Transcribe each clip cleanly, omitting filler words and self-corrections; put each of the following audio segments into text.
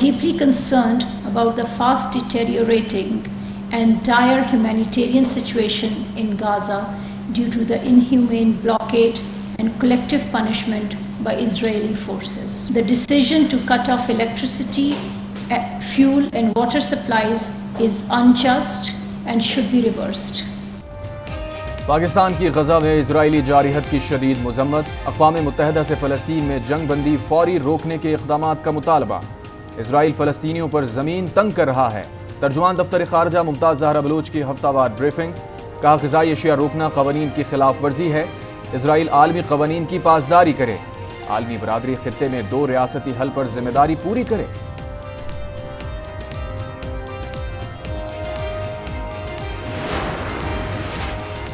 deeply concerned about the fast deteriorating and dire humanitarian situation in Gaza due to the inhumane blockade and collective punishment by Israeli forces. The decision to cut off electricity, fuel and water supplies is unjust and should be reversed. Pakistan की गजा में Israeli जारिहत की शदीद मजम्मत। अक़वाम मुत्तहिदा से फ़लस्तीन में जंग बंदी फौरी रोकने के इक़दामात का मुतालबा। इजराइल फ़लस्तीनियों पर ज़मीन तंग कर रहा है। तर्जुमान दफ्तर ख़ारजा मुमताज़ ज़हरा बलूच की हफ्तावार ब्रीफिंग। कहा ग़िज़ाई अशिया रोकना क़वानीन की खिलाफ वर्जी है। इजराइल आलमी क़वानीन की पासदारी करे। आलमी बरादरी ख़ित्ते में 2 रियासती हल पर जिम्मेदारी पूरी करे।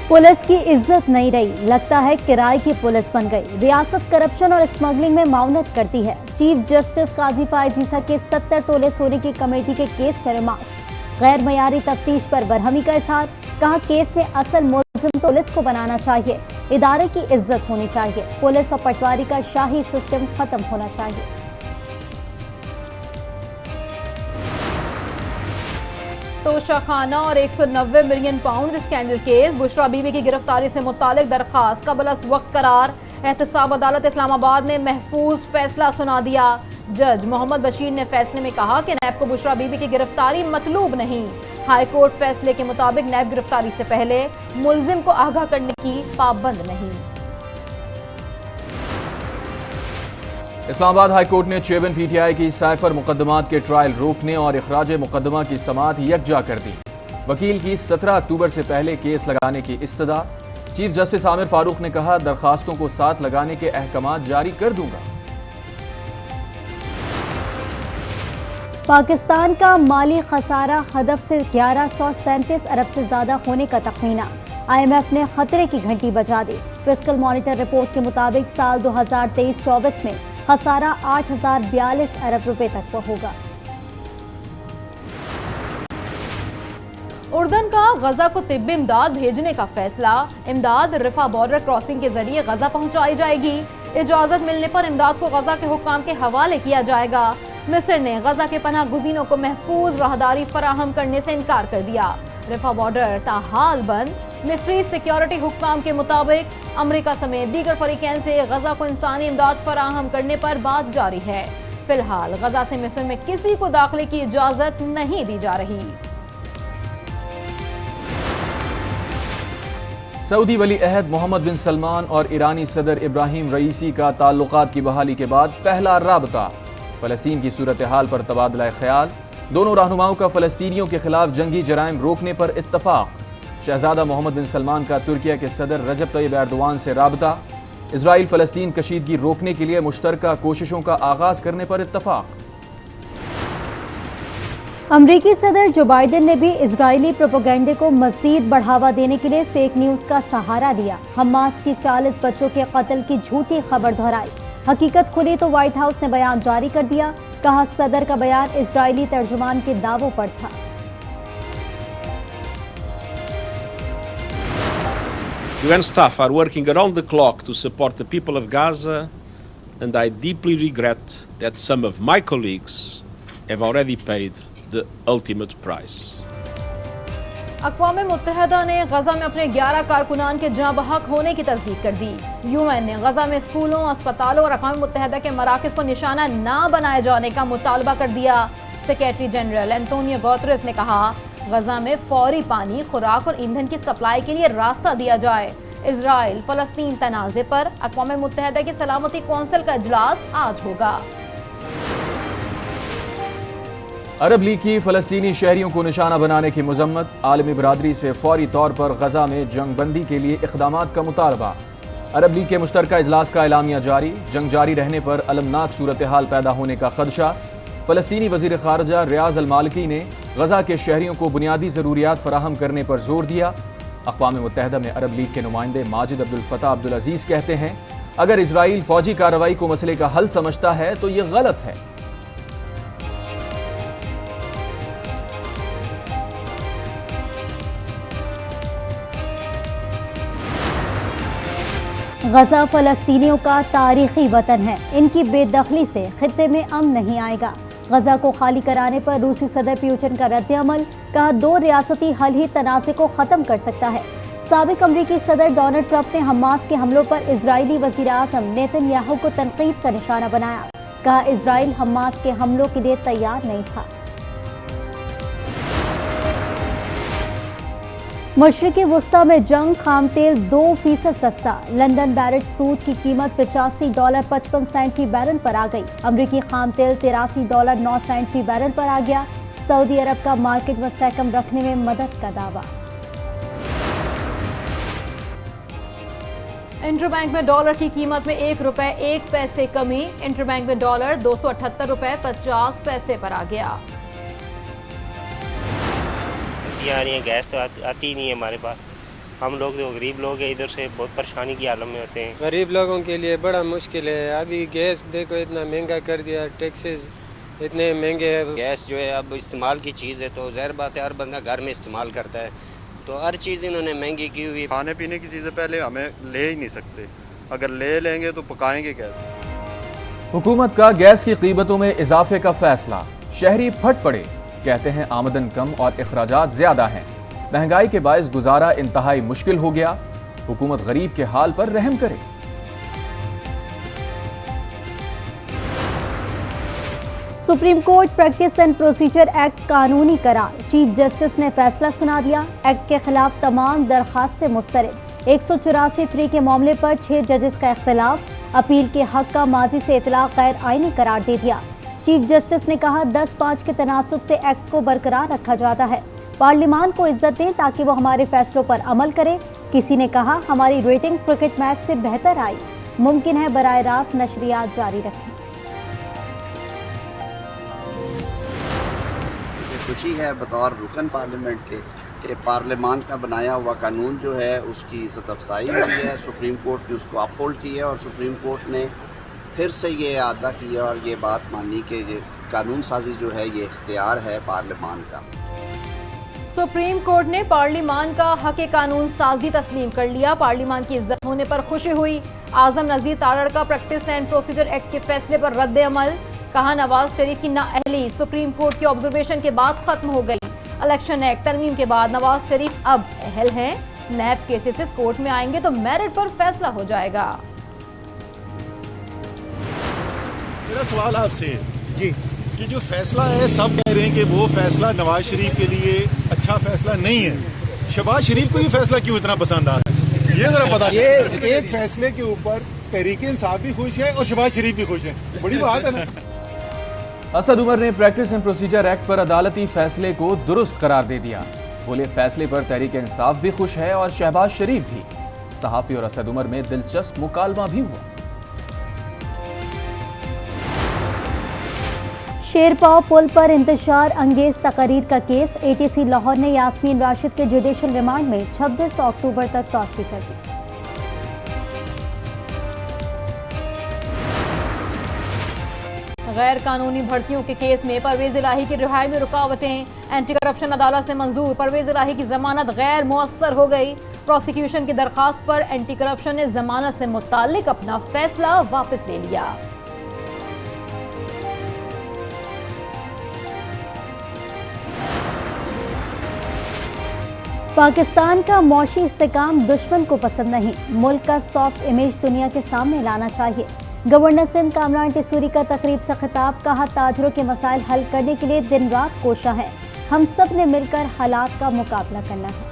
पुलिस की इज्जत नहीं रही, लगता है किराए की पुलिस बन गई। रियासत करप्शन और स्मगलिंग में माउनत करती है। चीफ जस्टिस काजी फायज ईसा के 70 तोले सोने की कमेटी के केस में रिमार्क्स। गैर मयारी तफ्तीश पर बरहमी का इजहार। कहा केस में असल मुलजिम पुलिस को बनाना चाहिए। इदारे की इज्जत होनी चाहिए। पुलिस और पटवारी का शाही सिस्टम खत्म होना चाहिए। तोशाखाना और 190 million pound scandal case. Bushra Bibi की गिरफ्तारी से मुतालिक दरखास्त कबल अज़ वक्त करार। एहतसाब अदालत इस्लामाबाद ने महफूज फैसला सुना दिया। जज मोहम्मद बशीर ने फैसले में कहा कि नैब को बुशरा बीबी की गिरफ्तारी मतलूब नहीं। हाई कोर्ट फैसले के मुताबिक नैब गिरफ्तारी से पहले मुलजिम को आगाह करने की पाबंद नहीं। इस्लामाबाद हाई कोर्ट ने चेवन पीटीआई की साइफर मुकदमात के ट्रायल रोकने और इखराज मुकदमा की समाअत यकजा कर दी। वकील की 17 अक्टूबर से पहले केस लगाने की इस्तदा। चीफ जस्टिस आमिर फारूक ने कहा दरखास्तों को साथ लगाने के अहकामात जारी कर दूंगा। पाकिस्तान का माली खसारा हदफ से 1137 अरब से ज्यादा होने का तखमीना। IMF ने खतरे की घंटी बजा दी। फिस्कल मॉनिटर रिपोर्ट के मुताबिक साल 2023-24 में खसारा 8042 अरब रुपए तक होगा। उर्दन का गजा को तिब्बी इमदाद भेजने का फैसला। इमदाद रफा बॉर्डर क्रॉसिंग के जरिए गजा पहुंचाई जाएगी। इजाजत मिलने पर इमदाद को गजा के हुक्काम के हवाले किया जाएगा। मिस्र ने गजा के पनाह गुज़ीनों को महफूज राहदारी फराहम करने से इनकार कर दिया। रफा बॉर्डर ताहाल बंद। मिस्री सिक्योरिटी हुक्काम के मुताबिक अमेरिका समेत दीगर फरीकैन से गजा को इंसानी इमदाद फराहम करने पर बात जारी है। फिलहाल गजा से मिस्र में किसी को दाखिले की इजाजत नहीं दी जा रही। सऊदी वली अहद मोहम्मद बिन सलमान और ईरानी सदर इब्राहिम रईसी का ताल्लुकात की बहाली के बाद पहला राबता। फ़लस्तीन की सूरत हाल पर तबादला ख्याल। दोनों रहनुमाओं का फ़लस्तीनियों के खिलाफ जंगी जराइम रोकने पर इत्तफाक। शहजादा मोहम्मद बिन सलमान का तुर्किया के सदर रजब तैयब एर्दोआन से राबता। इजराइल फ़लस्तीन कशीदगी रोकने के लिए मुश्तरका कोशिशों का आगाज करने पर इत्तफाक। अमरीकी सदर जो बाइडेन ने भी इजरायली प्रोपेगेंडे को मजीद बढ़ावा देने के लिए फेक न्यूज का सहारा लिया। हमास की 40 बच्चों के कत्ल की झूठी खबर दोहराई। हकीकत खुली तो व्हाइट हाउस ने बयान जारी कर दिया। कहा सदर का बयान इजरायली तर्जुमान के दावों पर था। UN staff are working around the clock to support the people of Gaza, and I deeply regret that some of my colleagues have already paid the ultimate price. अक़वाम मुत्तहिदा ने गजा में अपने 11 कारकुनान के जाँ बहक होने की तस्दीक कर दी। UN ने गजा में स्कूलों, अस्पतालों और अक़वाम मुत्तहिदा के मराकज़ को निशाना ना बनाए जाने का मुतालबा कर दिया। सेक्रेटरी जनरल एंटोनियो गुतेरेस ने कहा गजा में फौरी पानी, खुराक और ईंधन की सप्लाई के लिए रास्ता दिया जाए। इजराइल फ़लस्तीन तनाज़े पर अक़वाम मुत्तहिदा की सलामती कौंसिल का इजलास आज होगा। अरब लीग की फ़लस्तीनी शहरियों को निशाना बनाने की मजम्मत। आलमी बरादरी से फौरी तौर पर गजा में जंग बंदी के लिए इक़दामात का मुतालबा। अरब लीग के मुश्तरका इजलास का एलामिया जारी। जंग जारी रहने पर अलमनाक सूरत हाल पैदा होने का खदशा। फ़लस्तीनी वज़ीर ख़ारजा रियाज़ अल मालिकी ने गजा के शहरियों को बुनियादी ज़रूरियात फराहम करने पर जोर दिया। अक़वाम मुत्तहिदा में अरब लीग के नुमाइंदे माजिद अब्दुल फ़ताह अब्दुल अज़ीज़ कहते हैं अगर इजराइल फ़ौजी कार्रवाई को मसले का हल समझता है तो ये गलत है। गजा फ़लस्तीनियों का तारीखी वतन है। इनकी बेदखली से खित्ते में अमन नहीं आएगा। गजा को खाली कराने पर रूसी सदर पुतिन का रद्द-ए-अमल, कहा 2 रियासती हल ही तनाज़े को खत्म कर सकता है। साबिक अमरीकी सदर डोनाल्ड ट्रंप ने हमास के हमलों पर इजरायली वजीर आज़म नेतन्याहू को तनकीद का निशाना बनाया, कहा इजराइल हमास के हमलों के लिए तैयार नहीं था। मशरिकी वुस्ता में जंग खाम तेल 2% सस्ता, लंदन बैरेट क्रूड की कीमत $85.55 फी बैरल पर आ गई। अमरीकी खाम तेल $83.09 फी बैरल पर आ गया। सऊदी अरब का मार्केट मुस्तहकम रखने में मदद का दावा। इंटरबैंक में डॉलर की कीमत में ₹1.01 कमी, इंटरबैंक में डॉलर $278.50 पर आ गया। आ रही है, गैस तो आती नहीं है हमारे पास। हम लोग जो गरीब लोग हैं इधर से बहुत परेशानी की हालत में होते हैं। गरीब लोगों के लिए बड़ा मुश्किल है। अभी गैस देखो इतना महंगा कर दिया, टैक्सेस इतने महंगे हैं। गैस जो है अब इस्तेमाल की चीज़ है तो ज़ाहिर बात है हर बंदा घर में इस्तेमाल करता है, तो हर चीज़ इन्होंने महंगी की हुई। खाने पीने की चीज़ें पहले हमें ले ही नहीं सकते, अगर ले लेंगे तो पकाएंगे कैसे। हुकूमत का गैस की कीमतों में इजाफे का फैसला, शहरी फट पड़े, कहते हैं आमदन कम और अखराजात ज्यादा हैं। महंगाई के बायस गुजारा इंतहाई मुश्किल हो गया, हुकूमत गरीब के हाल पर रहम करे। Supreme court practice and procedure act कानूनी करार, चीफ जस्टिस ने फैसला सुना दिया। एक्ट के खिलाफ तमाम दरखास्तें मुस्तरद। 184(3) के मामले पर 6 जजेस का इख्तिलाफ, अपील के हक का माजी से इतलाक गैर आईनी करार दे दिया। चीफ जस्टिस ने कहा 10-5 के तनासुब से एक्ट को बरकरार रखा जाता है। पार्लियामान को इज्जत दें ताकि वो हमारे फैसलों पर अमल करे। किसी ने कहा हमारी रेटिंग क्रिकेट मैच से बेहतर आई, मुमकिन है बराह रास्त नशरियात जारी रखें। खुशी है बतौर रुकन पार्लियामेंट के पार्लियामान का बनाया हुआ कानून जो है उसकी इज़्ज़त अफजाई हुई है। सुप्रीम कोर्ट ने उसको अपहोल्ड किया और सुप्रीम कोर्ट ने फिर से ये अदा किया और ये बात मानी कि ये कानून साजी जो है ये इख्तियार है पार्लियामान का। सुप्रीम कोर्ट ने पार्लियामान का हक कानून साजी तस्लीम कर लिया। पार्लियामान की इज्जत होने पर खुशी हुई। आजम नज़ीर तारड़ का प्रैक्टिस एंड प्रोसीजर एक्ट के फैसले पर रद्द अमल, कहा नवाज शरीफ की नाअहली सुप्रीम कोर्ट के ऑब्जर्वेशन के बाद खत्म हो गई। इलेक्शन एक्ट तरमीम के बाद नवाज शरीफ अब अहल हैं। नैब केसेस कोर्ट में आएंगे तो मेरिट पर फैसला हो जाएगा। मेरा सवाल आपसे जी कि जो फैसला है सब कह रहे हैं कि वो फैसला नवाज शरीफ के लिए अच्छा फैसला नहीं है। शहबाज शरीफ को ये फैसला क्यों इतना पसंद आ रहा है, ये जरा पता। ये एक फैसले के ऊपर तहरीक-ए-इंसाफ भी खुश है और शहबाज शरीफ भी खुश है, बड़ी बात है ना। असद उमर ने प्रैक्टिस एंड प्रोसीजर एक्ट पर अदालती फैसले को दुरुस्त करार दे दिया। बोले फैसले पर तहरीक-ए-इंसाफ भी खुश है और शहबाज शरीफ भी। सहाफी और असद उमर में दिलचस्प मुकालमा भी हुआ। शेरपाव पुल पर इंतशार अंगेज तकरीर का केस, एटीसी लाहौर ने यास्मीन राशिद के जुडिशल रिमांड में 26 अक्टूबर तक तौसीह कर दी। गैर कानूनी भर्तियों के केस में परवेज इलाही की रिहाई में रुकावटें, एंटी करप्शन अदालत से मंजूर। परवेज इलाही की जमानत गैर मुअस्सर हो गई। प्रोसिक्यूशन की दरखास्त पर एंटी करप्शन ने जमानत से मुताल्लिक अपना फैसला वापस ले लिया। पाकिस्तान का मौशी इस्तेकाम दुश्मन को पसंद नहीं, मुल्क का सॉफ्ट इमेज दुनिया के सामने लाना चाहिए। गवर्नर सिंध कामरान टिसूरी का तकरीब से खिताब, कहा ताजरों के मसाइल हल करने के लिए दिन रात कोशा है, हम सब ने मिलकर हालात का मुकाबला करना है।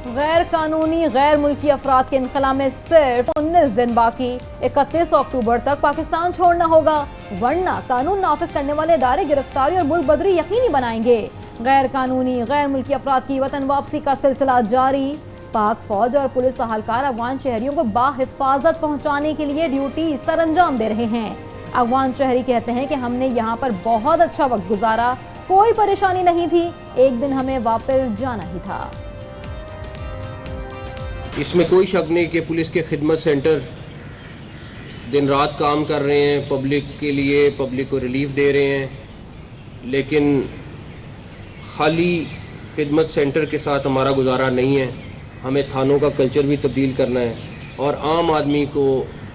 गैर कानूनी गैर मुल्की अफराद के इनखला में सिर्फ 19 दिन बाकी। 31 अक्टूबर तक पाकिस्तान छोड़ना होगा, वरना कानून नाफिज करने वाले इदारे गिरफ्तारी और मुल्क बदरी यकीनी बनाएंगे। गैर कानूनी गैर मुल्की अफराद की वतन वापसी का सिलसिला जारी। पाक फौज और पुलिस अहलकार अफगान शहरियों को बाहिफाजत पहुंचाने के लिए ड्यूटी सरअंजाम दे रहे हैं। अफगान शहरी कहते हैं कि हमने यहाँ पर बहुत अच्छा वक्त गुजारा, कोई परेशानी नहीं थी, एक दिन हमें वापस जाना ही था। इसमें कोई शक नहीं कि पुलिस के खिदमत सेंटर दिन रात काम कर रहे हैं, पब्लिक के लिए, पब्लिक को रिलीफ दे रहे हैं, लेकिन खाली खिदमत सेंटर के साथ हमारा गुजारा नहीं है। हमें थानों का कल्चर भी तब्दील करना है और आम आदमी को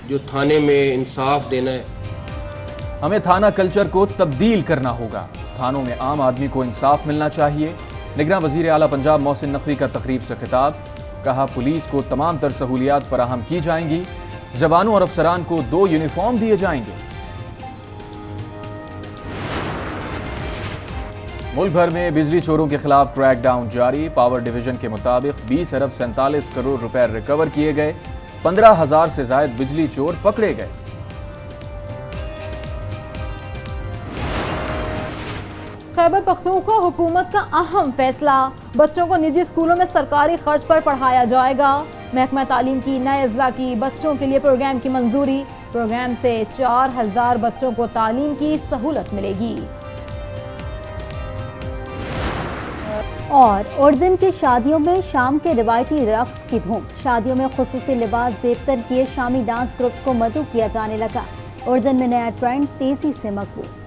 जो थाने में इंसाफ देना है। हमें थाना कल्चर को तब्दील करना होगा। थानों में आम आदमी को इंसाफ मिलना चाहिए। निगरान वजीर आला पंजाब मोहसिन नकवी का तकरीब से खिताब। कहा, पुलिस को तमाम तर सहूलियात फराहम की जाएंगी। जवानों और अफसरान को 2 यूनिफॉर्म दिए जाएंगे। मुल्क भर में बिजली चोरों के खिलाफ क्रैकडाउन जारी। पावर डिवीजन के मुताबिक 20 अरब 47 करोड़ रुपए रिकवर किए गए। 15,000 से ज्यादा बिजली चोर पकड़े गए। खैबर पख्तूनख्वा हुकूमत का अहम फैसला, बच्चों को निजी स्कूलों में सरकारी खर्च पर पढ़ाया जाएगा। महकमा तालीम की नए अजला की बच्चों के लिए प्रोग्राम की मंजूरी। प्रोग्राम से 4000 बच्चों को तालीम की सहूलत मिलेगी। और उर्दन की शादियों में शाम के रिवायती रक्स की धूम। शादियों में खुसूसी लिबास जेबतर किए शामी डांस ग्रुप्स को मदऊ किया जाने लगा। उर्दन में नया ट्रेंड तेजी से मकबूल।